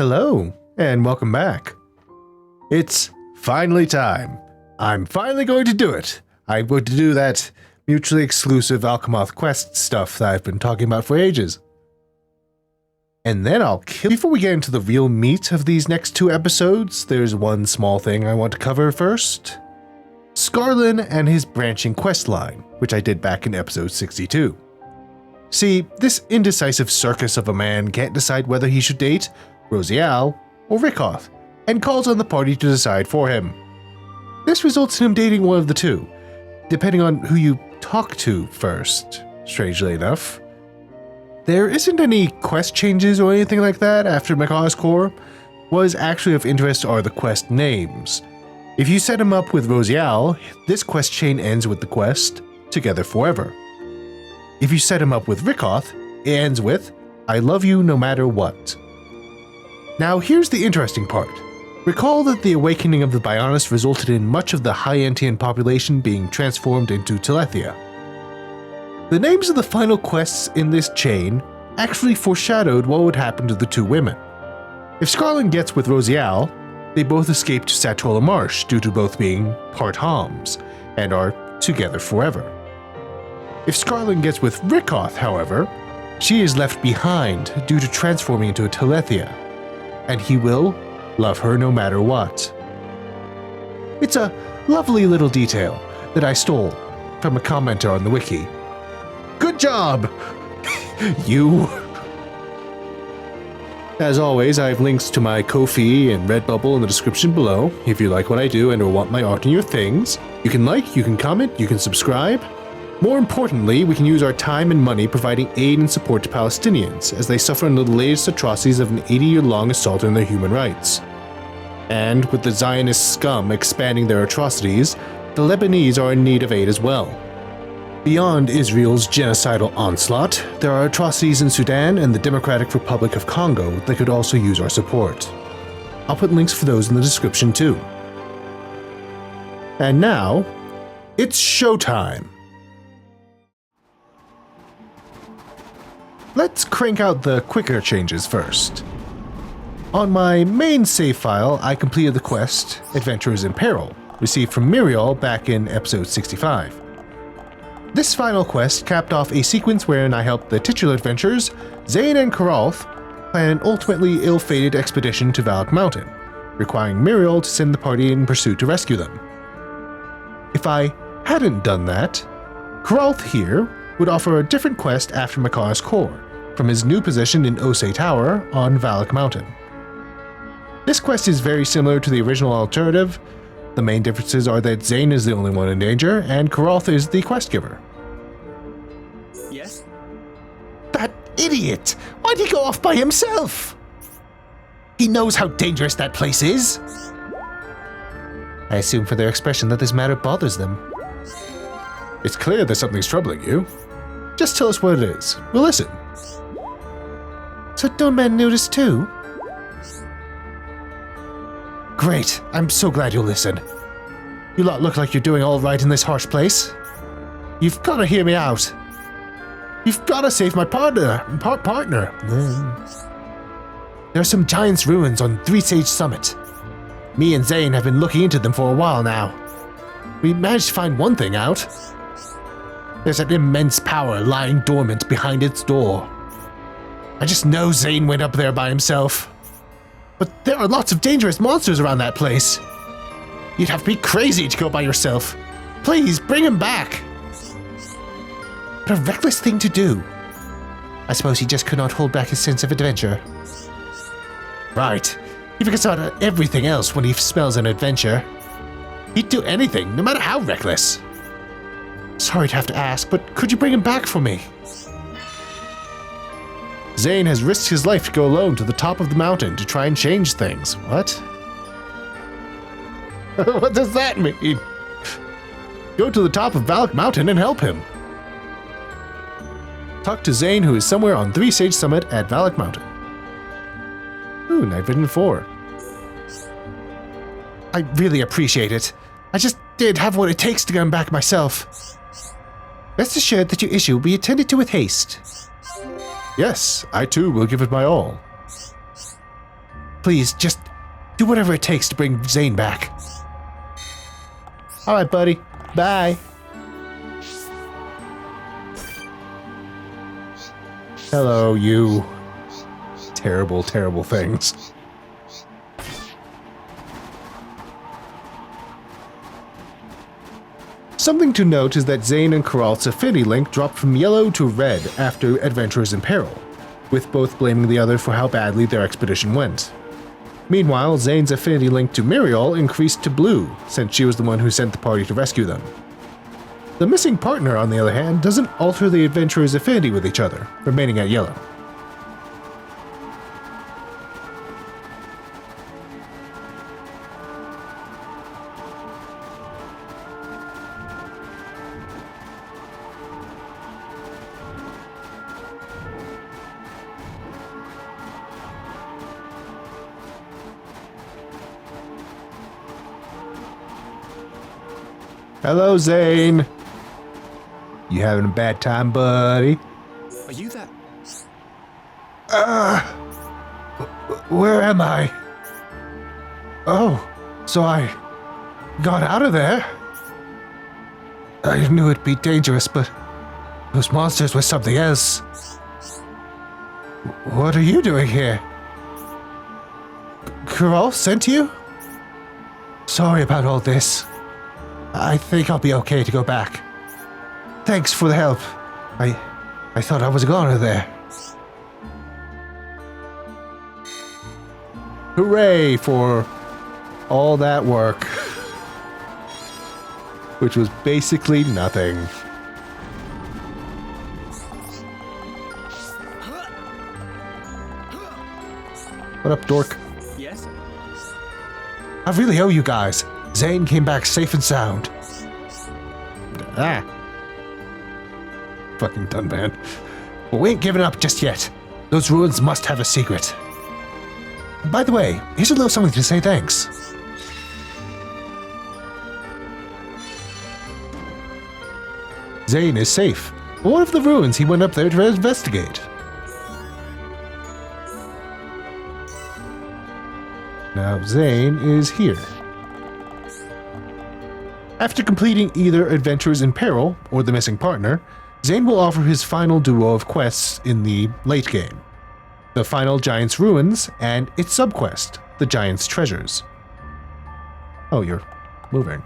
Hello, and welcome back. It's finally time. I'm finally going to do it. I'm going to do that mutually exclusive Alcamoth quest stuff that I've been talking about for ages. And then I'll kill. Before we get into the real meat of these next two episodes, there's one small thing I want to cover first. Scarlen and his branching quest line, which I did back in episode 62. See, this indecisive circus of a man can't decide whether he should date Miriall or Rickoth, and calls on the party to decide for him. This results in him dating one of the two, depending on who you talk to first, strangely enough. There isn't any quest changes or anything like that after Mechonis Core. What is actually of interest are the quest names. If you set him up with Miriall, this quest chain ends with the quest, Together Forever. If you set him up with Rickoth, it ends with, I love you no matter what. Now here's the interesting part. Recall that the awakening of the Bionis resulted in much of the High Entian population being transformed into Teelan. The names of the final quests in this chain actually foreshadowed what would happen to the two women. If Scarlen gets with Miriall, they both escape to Satorl Marsh due to both being part Homs, and are together forever. If Scarlen gets with Rickoth, however, she is left behind due to transforming into a Teelan, and he will love her no matter what. It's a lovely little detail that I stole from a commenter on the wiki. Good job! You! As always, I have links to my Ko-fi and Redbubble in the description below. If you like what I do and or want my art in your things, you can like, you can comment, you can subscribe. More importantly, we can use our time and money providing aid and support to Palestinians as they suffer under the latest atrocities of an 80-year-long assault on their human rights. And with the Zionist scum expanding their atrocities, the Lebanese are in need of aid as well. Beyond Israel's genocidal onslaught, there are atrocities in Sudan and the Democratic Republic of Congo that could also use our support. I'll put links for those in the description too. And now, it's showtime! Let's crank out the quicker changes first. On my main save file, I completed the quest, Adventurers in Peril, received from Miriall back in episode 65. This final quest capped off a sequence wherein I helped the titular adventurers, Zain and Kurralth, plan an ultimately ill-fated expedition to Valak Mountain, requiring Miriall to send the party in pursuit to rescue them. If I hadn't done that, Kurralth here would offer a different quest after Mechonis Core, from his new position in Osei Tower on Valak Mountain. This quest is very similar to the original alternative. The main differences are that Zain is the only one in danger, and Kurralth is the quest giver. Yes? That idiot! Why'd he go off by himself? He knows how dangerous that place is. I assume from their expression that this matter bothers them. It's clear that something's troubling you. Just tell us what it is. We'll listen. So don't men notice too? Great. I'm so glad you'll listen. You lot look like you're doing all right in this harsh place. You've got to hear me out. You've got to save my partner. There are some giant's ruins on Three Sage Summit. Me and Zain have been looking into them for a while now. We managed to find one thing out. There's an immense power lying dormant behind its door. I just know Zain went up there by himself. But there are lots of dangerous monsters around that place. You'd have to be crazy to go by yourself. Please, bring him back. What a reckless thing to do. I suppose he just could not hold back his sense of adventure. Right. He forgets about everything else when he smells an adventure. He'd do anything, no matter how reckless. Sorry to have to ask, but could you bring him back for me? Zain has risked his life to go alone to the top of the mountain to try and change things. What? What does that mean? Go to the top of Valak Mountain and help him. Talk to Zain, who is somewhere on Three Sage Summit at Valak Mountain. Ooh, Night Vision 4. I really appreciate it. I just did have what it takes to get him back myself. Rest assured that your issue will be attended to with haste. Yes, I too will give it my all. Please, just do whatever it takes to bring Zain back. All right, buddy. Bye. Hello, you terrible, terrible things. Something to note is that Zain and Kurralth's affinity link dropped from yellow to red after Adventurers in Peril, with both blaming the other for how badly their expedition went. Meanwhile, Zain's affinity link to Miriall increased to blue, since she was the one who sent the party to rescue them. The missing partner, on the other hand, doesn't alter the adventurers' affinity with each other, remaining at yellow. Hello, Zain. You having a bad time, buddy? Are you that? Where am I? Oh, so I got out of there? I knew it'd be dangerous, but those monsters were something else. What are you doing here? Kurralth sent you? Sorry about all this. I think I'll be okay to go back. Thanks for the help. I thought I was gone there. Hooray for all that work. Which was basically nothing. What up, dork? Yes? I really owe you guys. Zain came back safe and sound. Ah. Fucking done, man. But we ain't giving up just yet. Those ruins must have a secret. By the way, here's a little something to say thanks. Zain is safe. But what of the ruins he went up there to investigate? Now Zain is here. After completing either Adventures in Peril or The Missing Partner, Zain will offer his final duo of quests in the late game. The Final Giant's Ruins and its subquest, The Giant's Treasures. Oh, you're moving.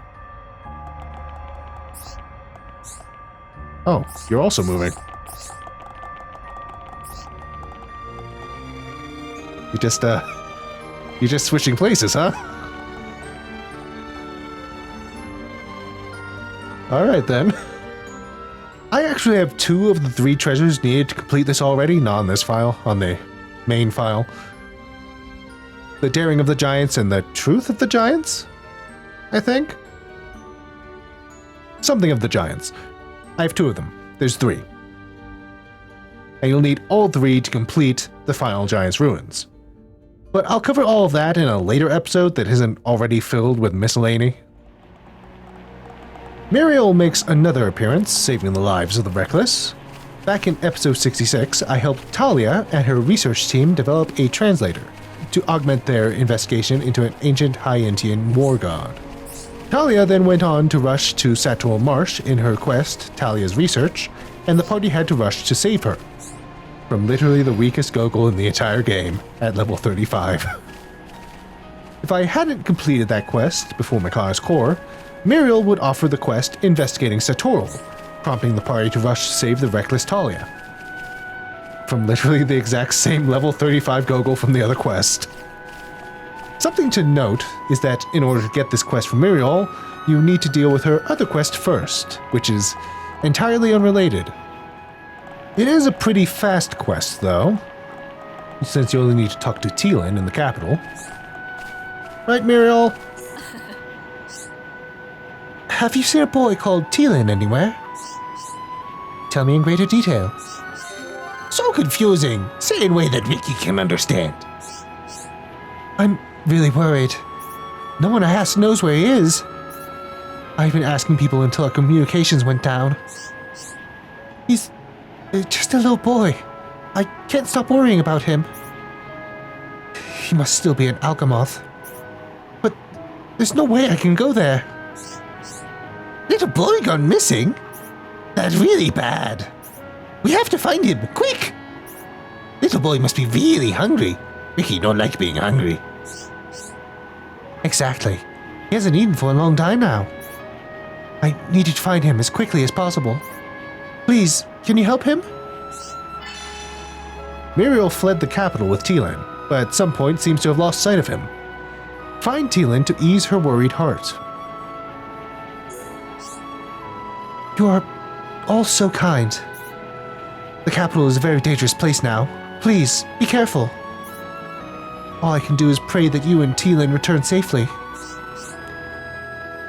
Oh, you're also moving. You're just switching places, huh? Alright then. I actually have 2 of the 3 treasures needed to complete this already, not on this file, on the main file. The Daring of the Giants and the Truth of the Giants? I think? Something of the Giants. I have 2 of them. There's 3. And you'll need all 3 to complete the Final Giant's Ruins. But I'll cover all of that in a later episode that isn't already filled with miscellany. Miriall makes another appearance, saving the lives of the reckless. Back in episode 66, I helped Talia and her research team develop a translator to augment their investigation into an ancient High Entian war god. Talia then went on to rush to Satorl Marsh in her quest, Talia's Research, and the party had to rush to save her. From literally the weakest Gogol in the entire game, at level 35. If I hadn't completed that quest before Mechonis Core, Miriall would offer the quest investigating Satorl, prompting the party to rush to save the reckless Talia. From literally the exact same level 35 Gogol from the other quest. Something to note is that in order to get this quest from Miriall, you need to deal with her other quest first, which is entirely unrelated. It is a pretty fast quest, though, since you only need to talk to Teelan in the capital. Right, Miriall? Have you seen a boy called Teelan anywhere? Tell me in greater detail. So confusing. Say in a way that Mickey can understand. I'm really worried. No one I ask knows where he is. I've been asking people until our communications went down. He's just a little boy. I can't stop worrying about him. he must still be an Alcamoth. But there's no way I can go there. Little boy gone missing? That's really bad. We have to find him, quick! Little boy must be really hungry. Ricky don't like being hungry. Exactly. He hasn't eaten for a long time now. I need to find him as quickly as possible. Please, can you help him? Miriall fled the capital with Teelan, but at some point seems to have lost sight of him. Find Teelan to ease her worried heart. You are all so kind. The capital is a very dangerous place now. Please, be careful. All I can do is pray that you and Teelan return safely.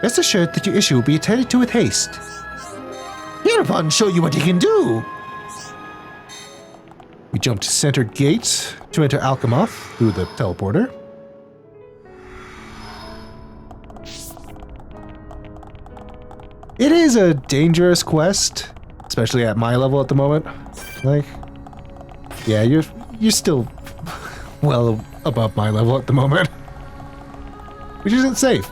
Rest assured that your issue will be attended to with haste. Hereupon show you what he can do! We jump to center gate to enter Alcamoth through the teleporter. It is a dangerous quest, especially at my level at the moment. Like, yeah, you're still well above my level at the moment, which isn't safe.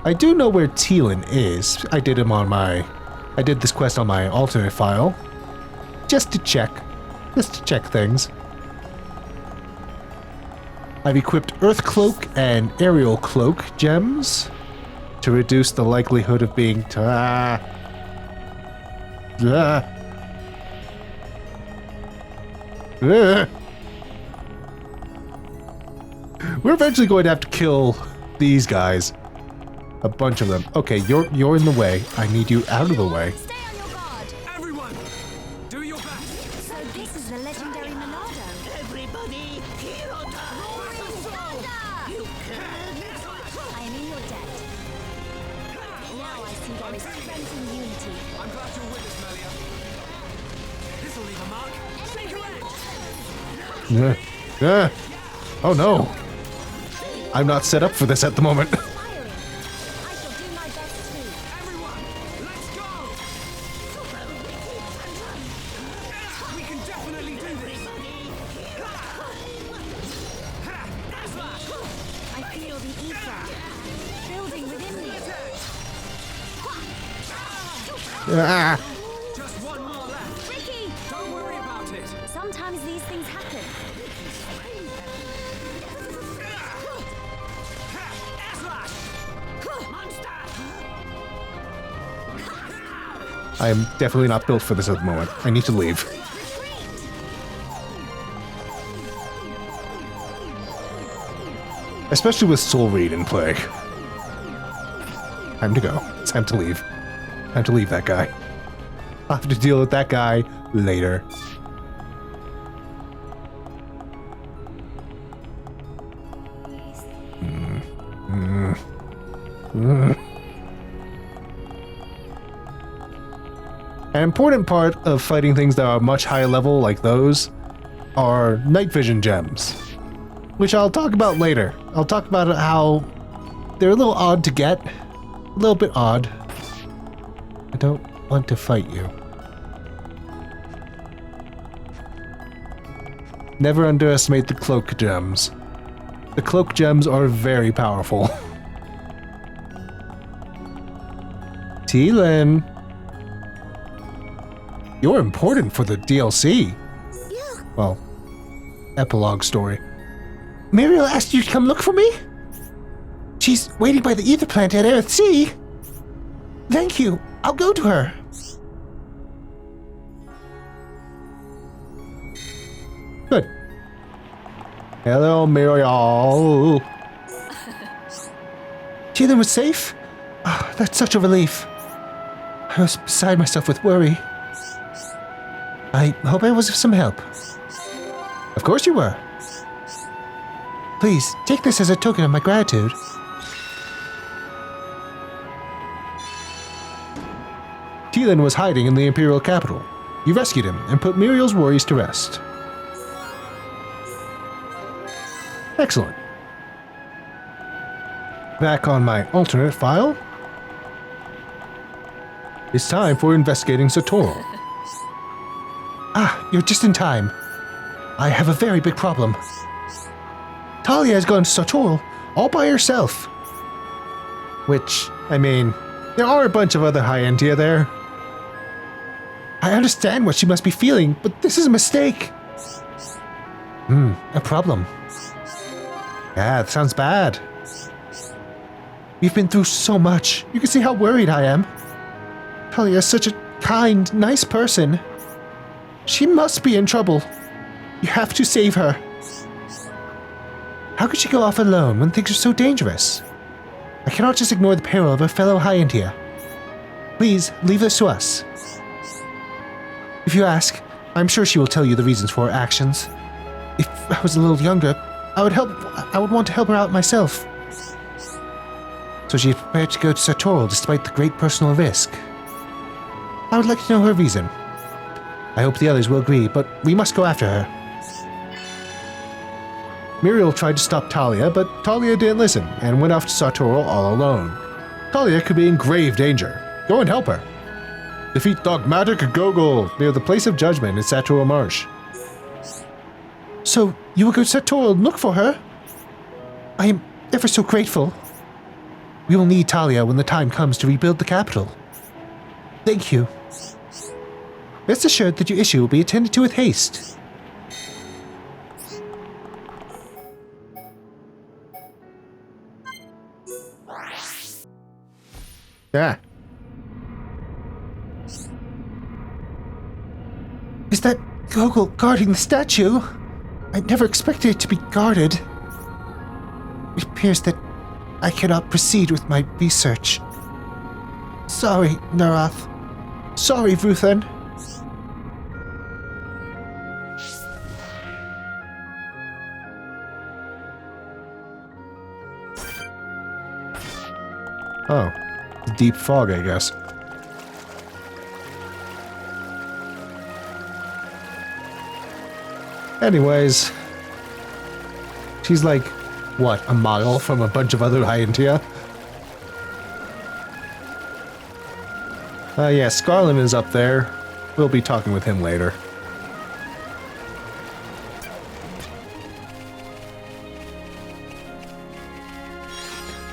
I do know where Teelan is. I did this quest on my alternate file, just to check things. I've equipped Earth Cloak and Aerial Cloak gems to reduce the likelihood of being We're eventually going to have to kill these guys. A bunch of them. Okay, you're in the way. I need you out of the way. Stay on your guard. Everyone, do your best. So this is the legendary Monado. Everybody, Hirota. You can. I am in your debt. Now I see there is strength in unity. I'm glad you're with us, Melia. This'll leave a mark. Oh no. I'm not set up for this at the moment. Just one more left. Ricky! Don't worry about it. Sometimes these things happen. I am definitely not built for this at the moment. I need to leave. Especially with Soul Reed in play. Time to go. It's time to leave. Time to leave that guy. I'll have to deal with that guy later. An important part of fighting things that are much higher level like those are night vision gems, which I'll talk about later. I'll talk about how they're a little odd to get, a little bit odd. I don't want to fight you. Never underestimate the cloak gems. The cloak gems are very powerful. Teelan. You're important for the DLC. Yeah. Well, epilogue story. Miriall asked you to come look for me? She's waiting by the ether plant at Earth Sea. Thank you. I'll go to her. Good. Hello, Miriall. Teelan was safe? Oh, that's such a relief. I was beside myself with worry. I hope I was of some help. Of course you were. Please, take this as a token of my gratitude. Teelan was hiding in the Imperial capital. You rescued him and put Miriall's worries to rest. Excellent. Back on my alternate file. It's time for investigating Satorl. Ah, you're just in time. I have a very big problem. Talia has gone to Satorl all by herself. Which, I mean, there are a bunch of other High Entia there. I understand what she must be feeling, but this is a mistake. A problem. Yeah, that sounds bad. We've been through so much. You can see how worried I am. Talia is such a kind, nice person. She must be in trouble. You have to save her. How could she go off alone when things are so dangerous? I cannot just ignore the peril of a fellow High Entia. Please, leave this to us. If you ask, I'm sure she will tell you the reasons for her actions. If I was a little younger, I would want to help her out myself. So she is prepared to go to Satorl despite the great personal risk. I would like to know her reason. I hope the others will agree, but we must go after her. Miriall tried to stop Talia, but Talia didn't listen and went off to Satorl all alone. Talia could be in grave danger. Go and help her. Defeat Dogmatic Gogol near the place of judgment in Satorl Marsh. So, you will go to Satorl and look for her? I am ever so grateful. We will need Talia when the time comes to rebuild the capital. Thank you. Rest assured that your issue will be attended to with haste. Yeah. Is that Gogol guarding the statue? I never expected it to be guarded. It appears that I cannot proceed with my research. Sorry, Kurralth. Sorry, Ruthen. Oh. Deep fog, I guess. Anyways, she's like, what, a mile from a bunch of other High Entia? Yeah, Scarlen is up there. We'll be talking with him later.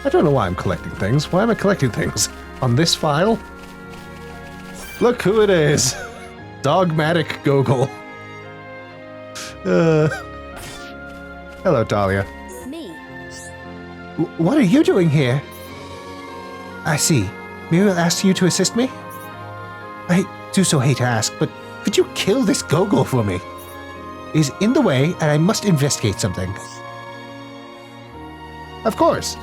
I don't know why I'm collecting things. Why am I collecting things? On this file? Look who it is! Dogmatic Gogol. Hello, Talia. Me? What are you doing here? I see. Miriall asked you to assist me? I do so hate to ask, but could you kill this Gogol for me? It is in the way, and I must investigate something. Of course.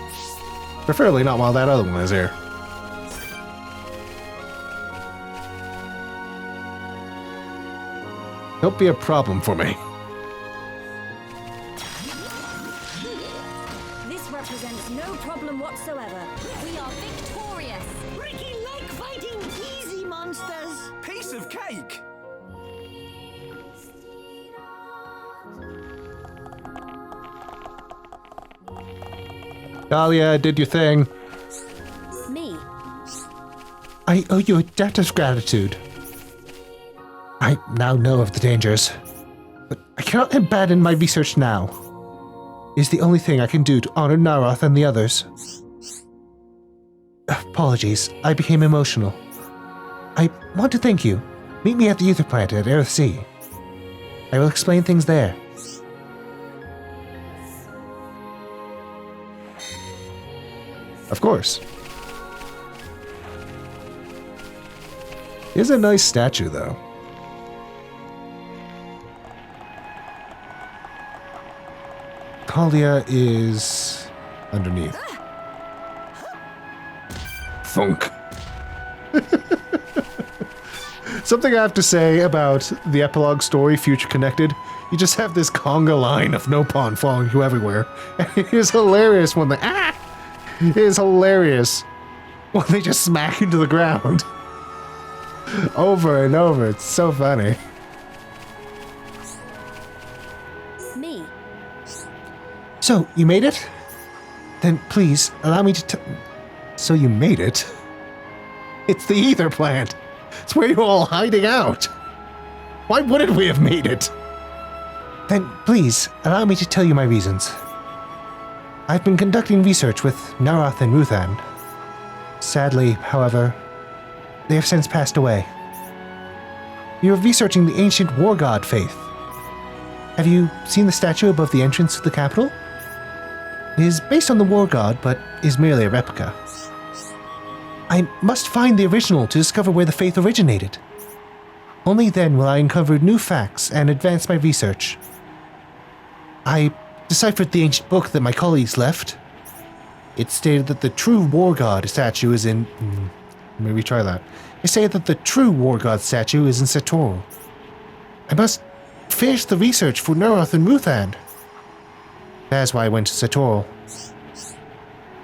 Preferably not while that other one is here. Don't be a problem for me. This represents no problem whatsoever. We are victorious. Ricky like fighting easy monsters. Piece of cake! Talia, did your thing. Me? I owe you a debt of gratitude. I now know of the dangers, but I cannot abandon my research now. It is the only thing I can do to honor Kurralth and the others. Apologies, I became emotional. I want to thank you. Meet me at the ether plant at Aerith Sea. I will explain things there. Of course. It is a nice statue, though. Talia is underneath. Thunk. Something I have to say about the epilogue story, Future Connected. You just have this conga line of Nopon following you everywhere. And it is hilarious when they... It is hilarious when they just smack into the ground. Over and over. It's so funny. Me? So, you made it? Then please, allow me to So you made it? It's the ether plant. It's where you're all hiding out. Why wouldn't we have made it? Then please, allow me to tell you my reasons. I've been conducting research with Kurralth and Ruthan. Sadly, however, they have since passed away. We are researching the ancient war god faith. Have you seen the statue above the entrance to the capital? It is based on the war god, but is merely a replica. I must find the original to discover where the faith originated. Only then will I uncover new facts and advance my research. I deciphered the ancient book that my colleagues left. It stated that the true war god statue is in... Let me retry that. It stated that the true war god statue is in Satorl. I must finish the research for Kurralth and Ruthan. That's why I went to Satorl.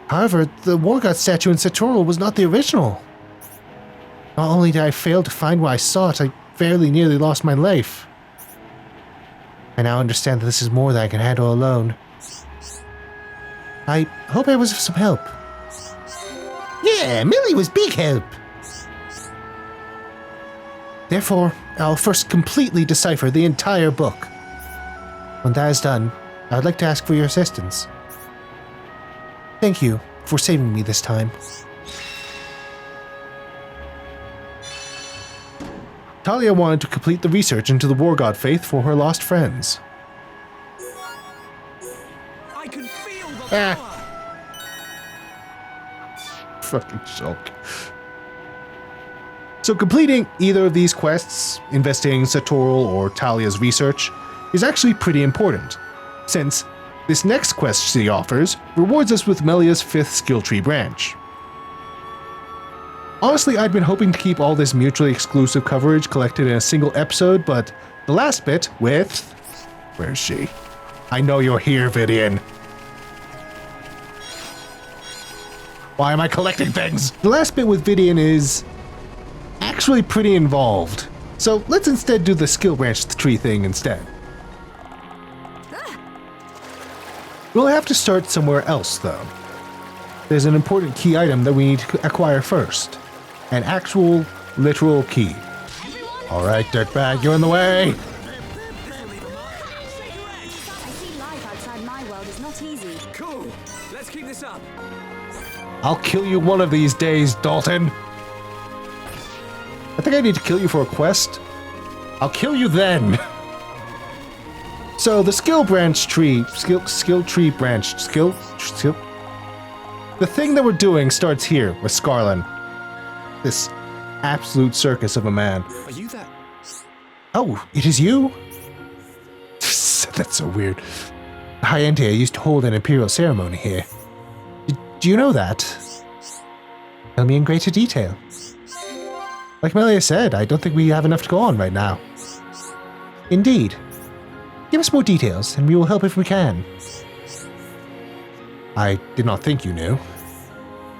However, the war god statue in Satorl was not the original. Not only did I fail to find what I sought, I fairly nearly lost my life. I now understand that this is more than I can handle alone. I hope I was of some help. Yeah, Millie was big help. Therefore, I'll first completely decipher the entire book. When that is done, I would like to ask for your assistance. Thank you for saving me this time. Talia wanted to complete the research into the war god faith for her lost friends. I can feel the power. Fucking shock. So completing either of these quests, investigating Satorl or Talia's research, is actually pretty important, since this next quest she offers rewards us with Melia's 5th skill tree branch. Honestly, I'd been hoping to keep all this mutually exclusive coverage collected in a single episode, but the last bit with... Where's she? I know you're here, Vidian. Why am I collecting things? The last bit with Vidian is actually pretty involved, so let's instead do the skill branch tree thing instead. We'll have to start somewhere else, though. There's an important key item that we need to acquire first. An actual, literal key. Alright, dirtbag, you're in the way! I see life outside my world is not easy. Cool. Let's keep this up. I'll kill you one of these days, Dalton! I think I need to kill you for a quest. I'll kill you then! So, the skill tree branch. The thing that we're doing starts here with Scarlen. This absolute circus of a man. Are you that? Oh, it is you? That's so weird. High Entia used to hold an Imperial ceremony here. Do you know that? Tell me in greater detail. Like Melia said, I don't think we have enough to go on right now. Indeed. Give us more details, and we will help if we can. I did not think you knew.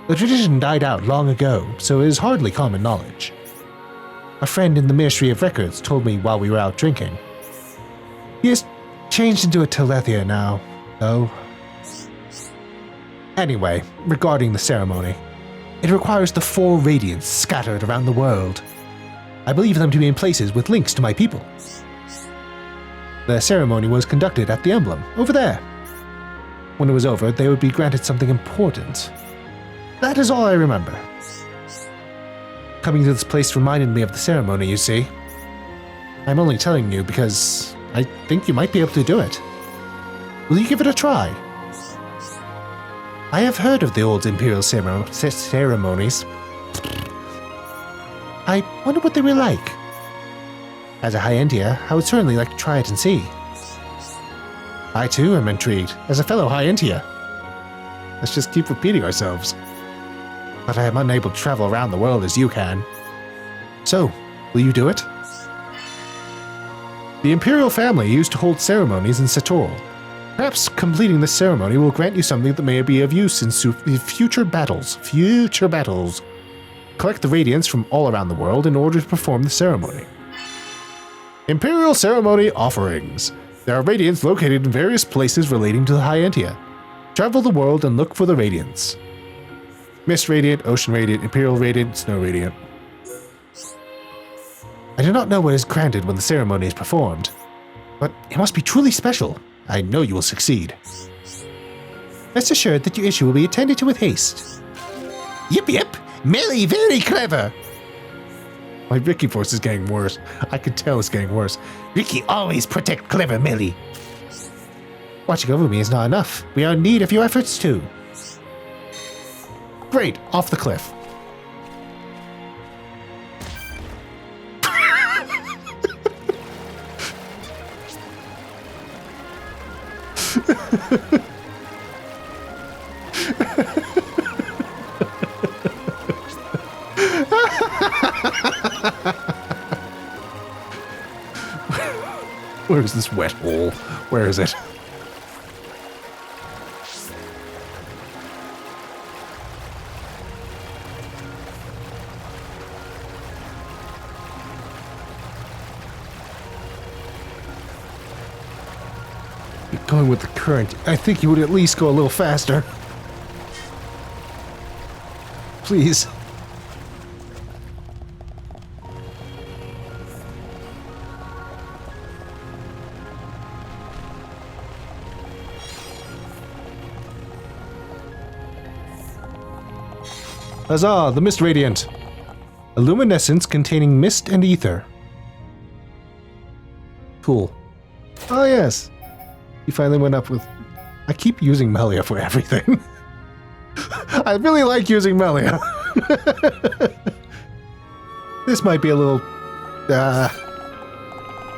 The tradition died out long ago, so it is hardly common knowledge. A friend in the Ministry of Records told me while we were out drinking. He has changed into a Telethia now, though. Anyway, regarding the ceremony, it requires the 4 Radiants scattered around the world. I believe them to be in places with links to my people. The ceremony was conducted at the emblem, over there. When it was over, they would be granted something important. That is all I remember. Coming to this place reminded me of the ceremony, you see. I'm only telling you because I think you might be able to do it. Will you give it a try? I have heard of the old Imperial ceremonies. I wonder what they were like. As a High Entia, I would certainly like to try it and see. I too am intrigued, as a fellow High Entia. Let's just keep repeating ourselves. But I am unable to travel around the world as you can. So, will you do it? The Imperial family used to hold ceremonies in Satorl. Perhaps completing this ceremony will grant you something that may be of use in future battles. Collect the Radiants from all around the world in order to perform the ceremony. Imperial Ceremony Offerings. There are Radiants located in various places relating to the High Entia. Travel the world and look for the Radiants. Mist Radiant, Ocean Radiant, Imperial Radiant, Snow Radiant. I do not know what is granted when the ceremony is performed, but it must be truly special. I know you will succeed. Rest assured that your issue will be attended to with haste. Yip. Melia, very clever. My Ricky voice is getting worse. I can tell it's getting worse. Ricky always protect clever Melia. Watching over me is not enough. We are in need of your efforts too. Great, off the cliff. Where is this wet hole? Where is it? You're going with the current. I think you would at least go a little faster. Please. Huzzah, the Mist Radiant. A luminescence containing mist and ether. Cool. Oh yes. He finally went up with... I keep using Melia for everything. I really like using Melia. This might be a little...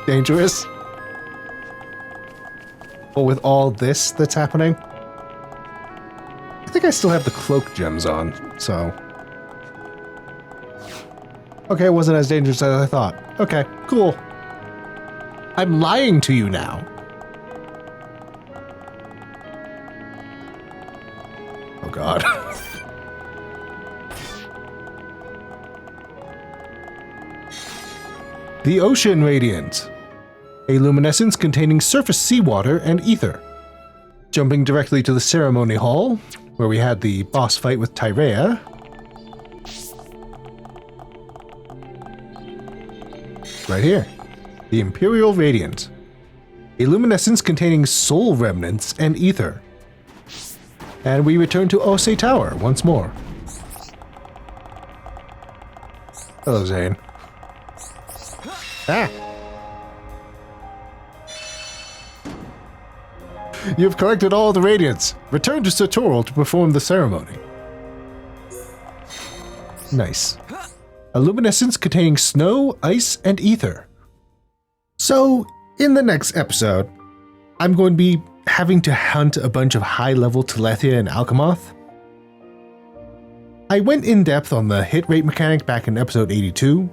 dangerous. But with all this that's happening... I think I still have the cloak gems on, so... Okay, it wasn't as dangerous as I thought. Okay, cool. I'm lying to you now. Oh god. The Ocean Radiant. A luminescence containing surface seawater and ether. Jumping directly to the ceremony hall, where we had the boss fight with Tyrea. Right here. The Imperial Radiant. A luminescence containing soul remnants and ether. And we return to Ose Tower once more. Hello, Zain. Ah! You've collected all the Radiants. Return to Satorl to perform the ceremony. Nice. A luminescence containing snow, ice, and ether. So, in the next episode, I'm going to be having to hunt a bunch of high-level Talia and Alcamoth. I went in depth on the hit rate mechanic back in episode 82.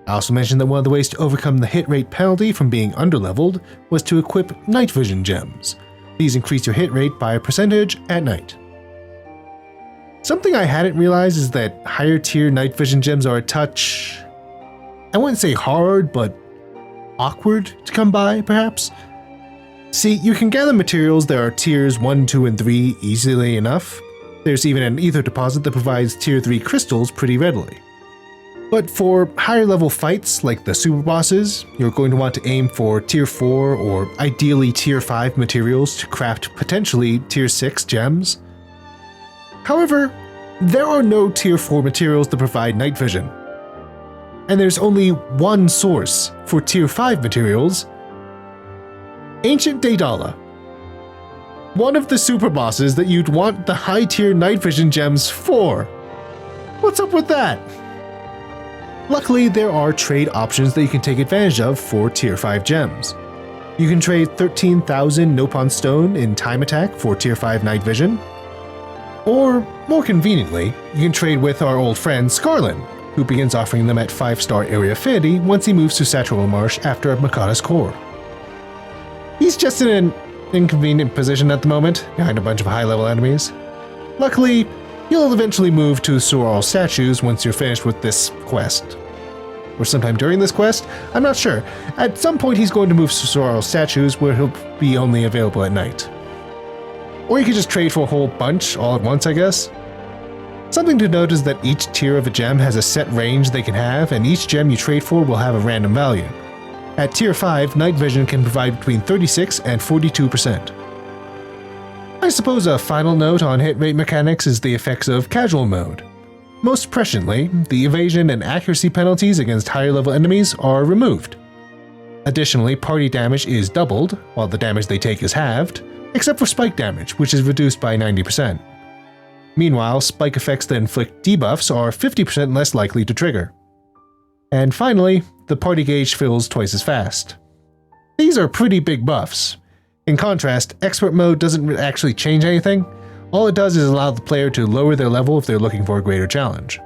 I also mentioned that one of the ways to overcome the hit rate penalty from being underleveled was to equip night vision gems. These increase your hit rate by a percentage at night. Something I hadn't realized is that higher tier night vision gems are a touch... I wouldn't say hard, but awkward to come by, perhaps? See, you can gather materials that are tiers 1, 2, and 3 easily enough. There's even an ether deposit that provides tier 3 crystals pretty readily. But for higher level fights like the super bosses, you're going to want to aim for tier 4 or ideally tier 5 materials to craft potentially tier 6 gems. However, there are no tier 4 materials that provide night vision. And there's only one source for tier 5 materials: Ancient Daedala. One of the super bosses that you'd want the high tier night vision gems for. What's up with that? Luckily, there are trade options that you can take advantage of for tier 5 gems. You can trade 13,000 Nopon Stone in Time Attack for tier 5 night vision. Or, more conveniently, you can trade with our old friend Scarlen, who begins offering them at 5-star area affinity once he moves to Satorl Marsh after a Mechonis Core. He's just in an inconvenient position at the moment, behind a bunch of high-level enemies. Luckily, he'll eventually move to Satorl statues once you're finished with this quest. Or sometime during this quest? I'm not sure. At some point he's going to move to Satorl statues where he'll be only available at night. Or you could just trade for a whole bunch all at once, I guess. Something to note is that each tier of a gem has a set range they can have, and each gem you trade for will have a random value. At tier 5, night vision can provide between 36 and 42%. I suppose a final note on hit rate mechanics is the effects of casual mode. Most presciently, the evasion and accuracy penalties against higher level enemies are removed. Additionally, party damage is doubled, while the damage they take is halved, except for spike damage, which is reduced by 90%. Meanwhile, spike effects that inflict debuffs are 50% less likely to trigger. And finally, the party gauge fills twice as fast. These are pretty big buffs. In contrast, expert mode doesn't actually change anything. All it does is allow the player to lower their level if they're looking for a greater challenge.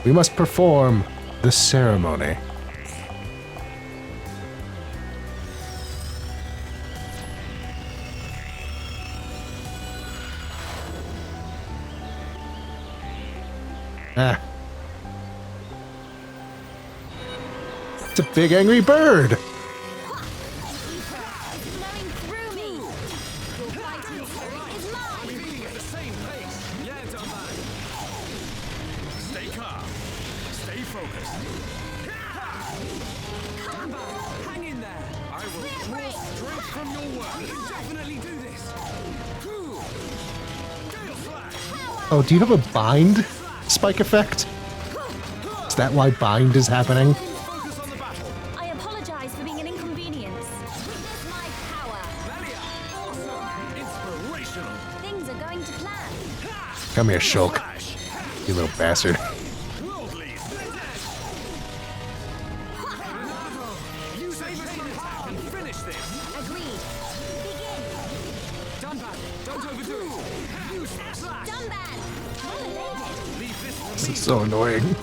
We must perform the ceremony. Ah. It's a big angry bird! Oh, do you have a bind spike effect? Is that why bind is happening? I apologize for being an inconvenience. Witness my power. Melia! Awesome! Inspirational! Things are going to plan. Come here, Shulk. You little bastard. Worldly! Use a chain attack and finish this! Agreed. Begin. Done bad! Don't overdo it! Use slash! Done bad. Elevated. Leave this for This me! is so annoying.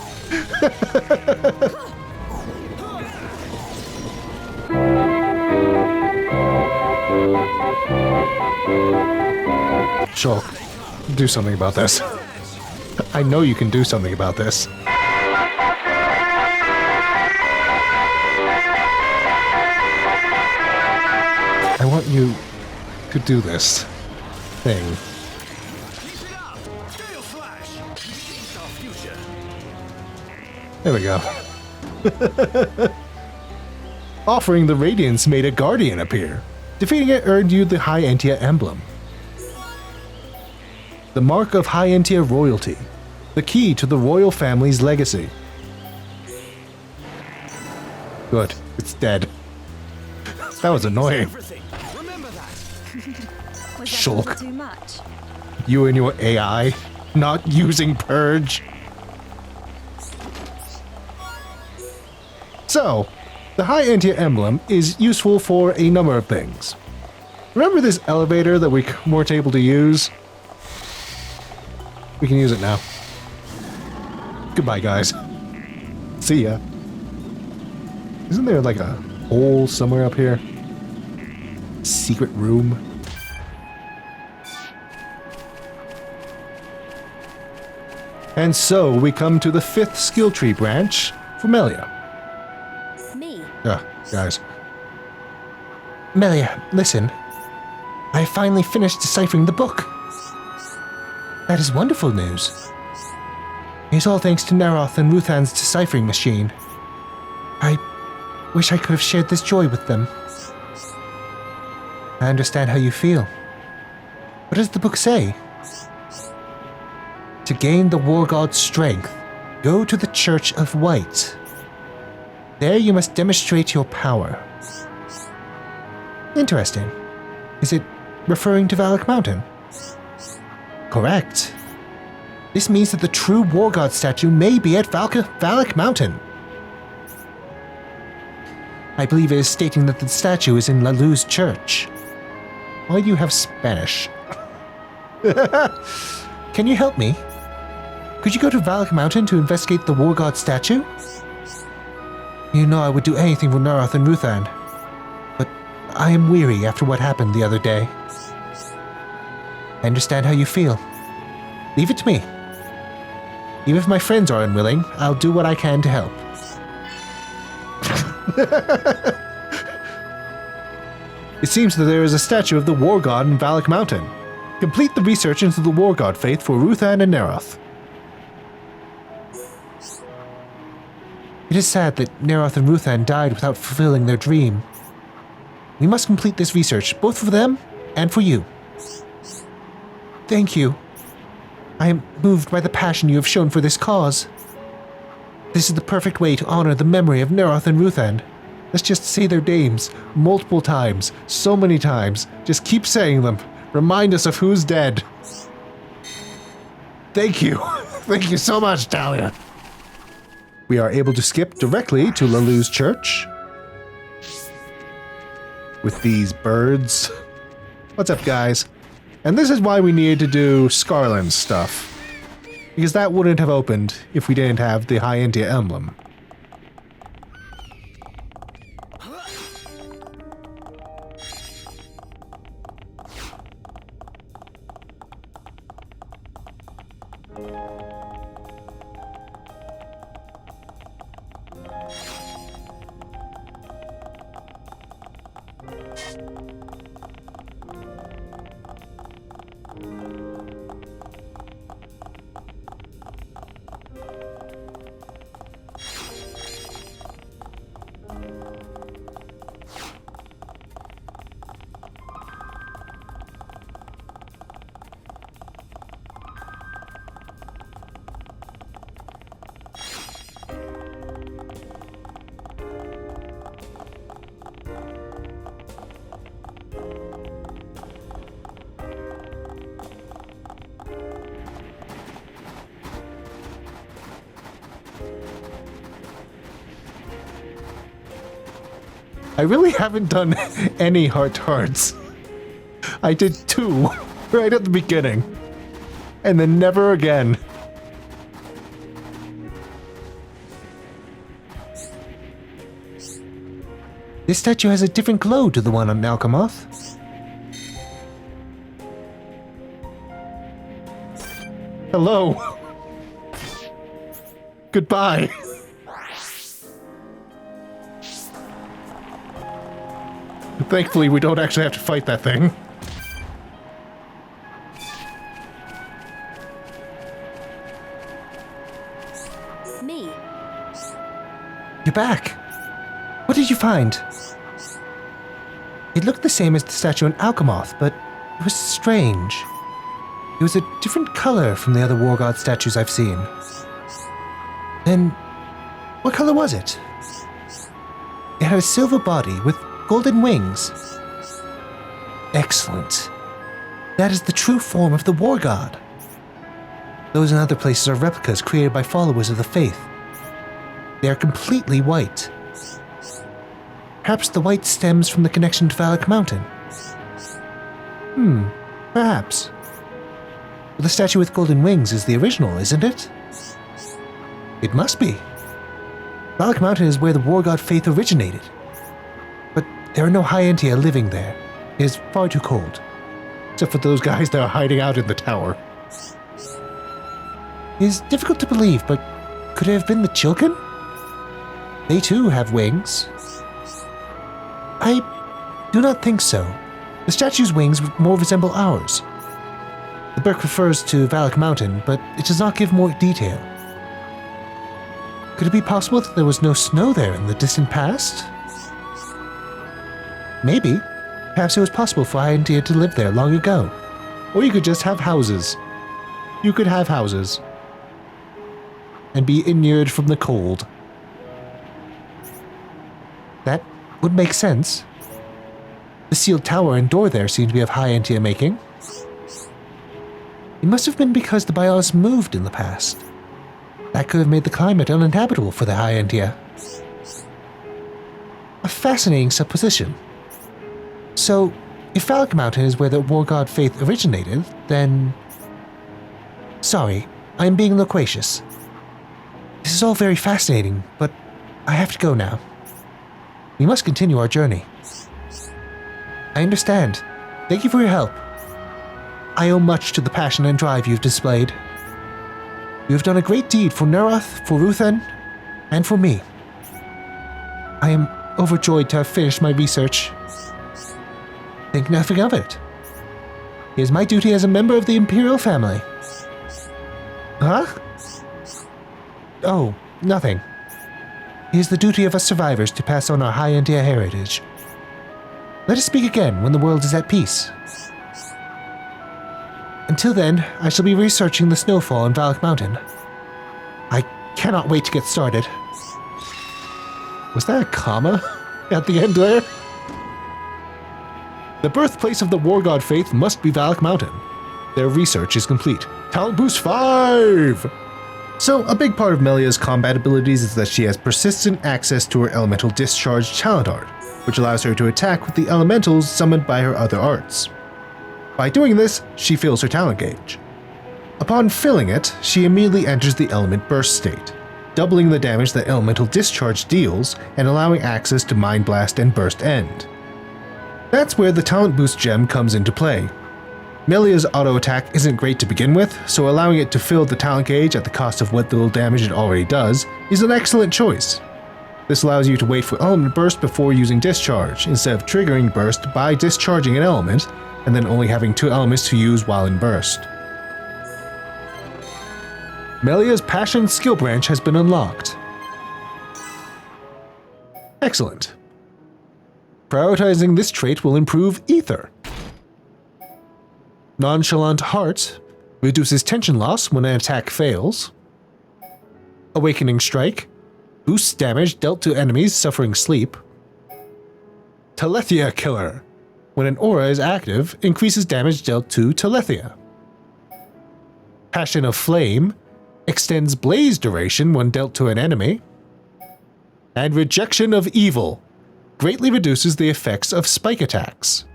Shulk, do something about this. I know you can do something about this. I want you to do this thing. Keep it up! Gale slash! It's our future! There we go. Offering the Radiance made a Guardian appear. Defeating it earned you the High Entia emblem. The mark of High Entia royalty. The key to the royal family's legacy. Good. It's dead. That was annoying. Everything! Remember that! Was that a Shulk. little too much? You and your AI not using Purge. So, the High Entia emblem is useful for a number of things. Remember this elevator that we weren't able to use? We can use it now. Goodbye, guys. See ya. Isn't there like a hole somewhere up here? Secret room? And so we come to the 5th skill tree branch for Melia. Me. Guys. Melia, listen. I finally finished deciphering the book. That is wonderful news. It is all thanks to Kurralth and Ruthan's deciphering machine. I wish I could have shared this joy with them. I understand how you feel. What does the book say? To gain the War God's strength, go to the Church of White. There you must demonstrate your power. Interesting. Is it referring to Valak Mountain? Correct. This means that the true War God statue may be at Valak Mountain. I believe it is stating that the statue is in Lalu's church. Why do you have Spanish? Can you help me? Could you go to Valak Mountain to investigate the War God statue? You know I would do anything for Kurralth and Ruthan, but I am weary after what happened the other day. I understand how you feel. Leave it to me. Even if my friends are unwilling, I'll do what I can to help. It seems that there is a statue of the War God in Valak Mountain. Complete the research into the War God faith for Ruthan and Kurralth. It is sad that Kurralth and Ruthan died without fulfilling their dream. We must complete this research, both for them and for you. Thank you. I am moved by the passion you have shown for this cause. This is the perfect way to honor the memory of Kurralth and Ruthan. Let's just say their names multiple times, so many times. Just keep saying them. Remind us of who's dead. Thank you. Thank you so much, Talia. We are able to skip directly to Lalu's church. With these birds. What's up, guys? And this is why we needed to do Scarlen's stuff. Because that wouldn't have opened if we didn't have the High Entia emblem. I really haven't done any hearts. I did 2 right at the beginning. And then never again. This statue has a different glow to the one on Alcamoth. Hello. Goodbye. Thankfully, we don't actually have to fight that thing. Me. You're back. What did you find? It looked the same as the statue in Alcamoth, but it was strange. It was a different color from the other war god statues I've seen. Then, what color was it? It had a silver body with golden wings. Excellent. That is the true form of the war god. Those in other places are replicas created by followers of the faith. They are completely white. Perhaps the white stems from the connection to Valak Mountain. Perhaps. But the statue with golden wings is the original, isn't it? It must be. Valak Mountain is where the war god faith originated. But there are no High Entia living there. It is far too cold. Except for those guys that are hiding out in the tower. It is difficult to believe, but could it have been the Chilken? They too have wings. I do not think so. The statue's wings more resemble ours. The book refers to Valak Mountain, but it does not give more detail. Could it be possible that there was no snow there in the distant past? Maybe. Perhaps it was possible for High Entia to live there long ago. Or you could just have houses. You could have houses. And be inured from the cold. That would make sense. The sealed tower and door there seem to be of High Entia making. It must have been because the Biolis moved in the past. That could have made the climate uninhabitable for the High Entia. A fascinating supposition. So, if Valak Mountain is where the war god faith originated, then... Sorry, I am being loquacious. This is all very fascinating, but I have to go now. We must continue our journey. I understand. Thank you for your help. I owe much to the passion and drive you've displayed. You have done a great deed for Kurralth, for Ruthan, and for me. I am overjoyed to have finished my research. Think nothing of it. It is my duty as a member of the Imperial family. Huh? Oh, nothing. It is the duty of us survivors to pass on our High Entia heritage. Let us speak again when the world is at peace. Until then, I shall be researching the snowfall in Valak Mountain. I cannot wait to get started. Was that a comma at the end there? The birthplace of the war god faith must be Valak Mountain. Their research is complete. Talent boost 5! So, a big part of Melia's combat abilities is that she has persistent access to her elemental discharge talent art, which allows her to attack with the elementals summoned by her other arts. By doing this, she fills her talent gauge. Upon filling it, she immediately enters the element burst state, doubling the damage that elemental discharge deals and allowing access to Mind Blast and Burst End. That's where the talent boost gem comes into play. Melia's auto attack isn't great to begin with, so allowing it to fill the talent gauge at the cost of what little damage it already does is an excellent choice. This allows you to wait for element burst before using discharge, instead of triggering burst by discharging an element, and then only having 2 elements to use while in burst. Melia's Passion skill branch has been unlocked. Excellent. Prioritizing this trait will improve Ether. Nonchalant Heart reduces tension loss when an attack fails. Awakening Strike boosts damage dealt to enemies suffering sleep. Talethia Killer. When an aura is active, increases damage dealt to Talethia. Passion of Flame extends blaze duration when dealt to an enemy. And Rejection of Evil greatly reduces the effects of spike attacks.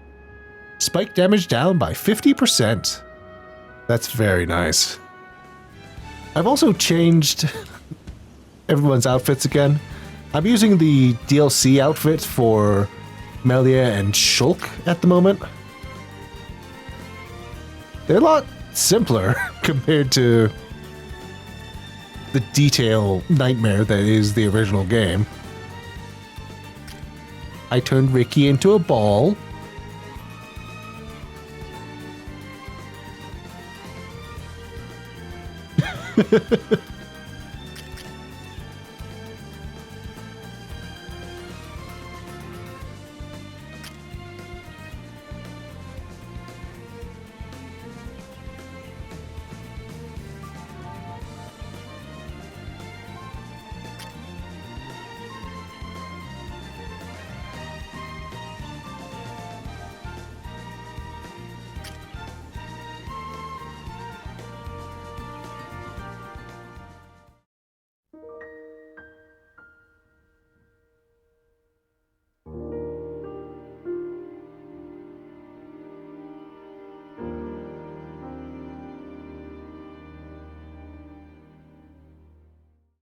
Spike damage down by 50%. That's very nice. I've also changed everyone's outfits again. I'm using the DLC outfit for Melia and Shulk at the moment. They're a lot simpler compared to the detail nightmare that is the original game. I turned Ricky into a ball.